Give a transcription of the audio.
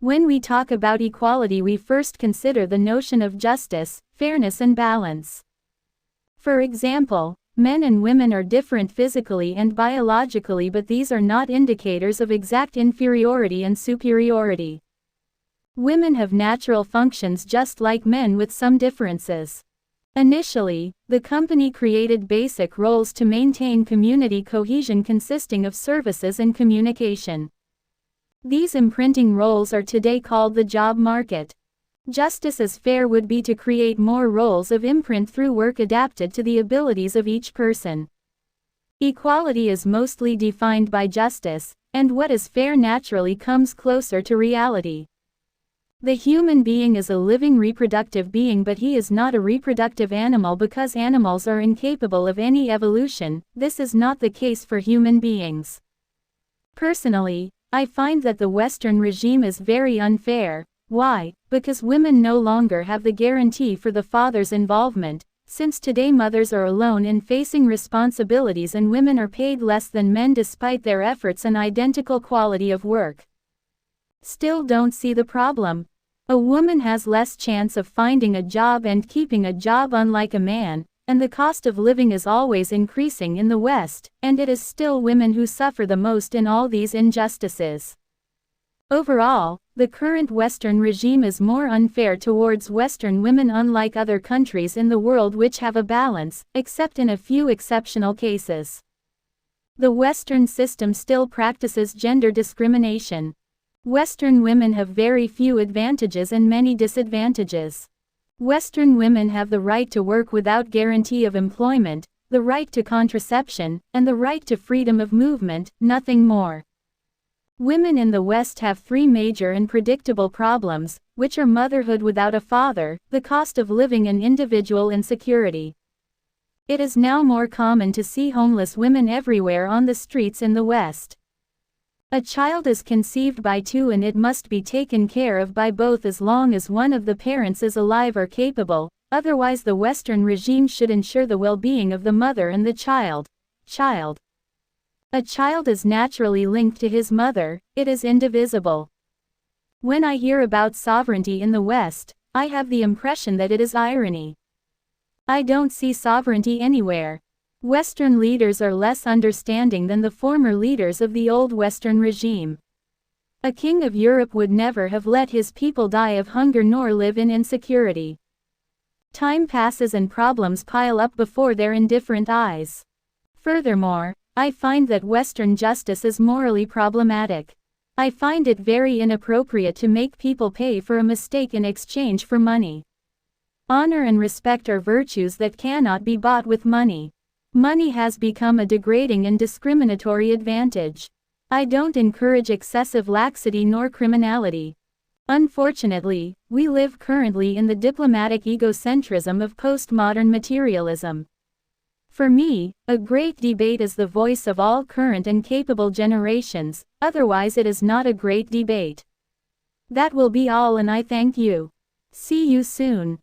When we talk about equality, we first consider the notion of justice, fairness and balance. For example, men and women are different physically and biologically, but these are not indicators of exact inferiority and superiority. Women have natural functions just like men with some differences. Initially, the company created basic roles to maintain community cohesion consisting of services and communication. These imprinting roles are today called the job market. Justice as fair would be to create more roles of imprint through work adapted to the abilities of each person. Equality is mostly defined by justice, and what is fair naturally comes closer to reality. The human being is a living reproductive being, but he is not a reproductive animal because animals are incapable of any evolution. This is not the case for human beings. Personally, I find that the Western regime is very unfair. Why? Because women no longer have the guarantee for the father's involvement, since today mothers are alone in facing responsibilities and women are paid less than men despite their efforts and identical quality of work. Still don't see the problem. A woman has less chance of finding a job and keeping a job unlike a man, and the cost of living is always increasing in the West, and it is still women who suffer the most in all these injustices. Overall, the current Western regime is more unfair towards Western women, unlike other countries in the world which have a balance, except in a few exceptional cases. The Western system still practices gender discrimination. Western women have very few advantages and many disadvantages. Western women have the right to work without guarantee of employment, the right to contraception, and the right to freedom of movement, nothing more. Women in the West have three major and predictable problems, which are motherhood without a father, the cost of living, and individual insecurity. It is now more common to see homeless women everywhere on the streets in the West. A child is conceived by two and it must be taken care of by both as long as one of the parents is alive or capable, otherwise the Western regime should ensure the well-being of the mother and the child. A child is naturally linked to his mother, it is indivisible. When I hear about sovereignty in the West, I have the impression that it is irony. I don't see sovereignty anywhere. Western leaders are less understanding than the former leaders of the old Western regime. A king of Europe would never have let his people die of hunger nor live in insecurity. Time passes and problems pile up before their indifferent eyes. Furthermore, I find that Western justice is morally problematic. I find it very inappropriate to make people pay for a mistake in exchange for money. Honor and respect are virtues that cannot be bought with money. Money has become a degrading and discriminatory advantage. I don't encourage excessive laxity nor criminality. Unfortunately, we live currently in the diplomatic egocentrism of postmodern materialism. For me, a great debate is the voice of all current and capable generations, otherwise it is not a great debate. That will be all, and I thank you. See you soon.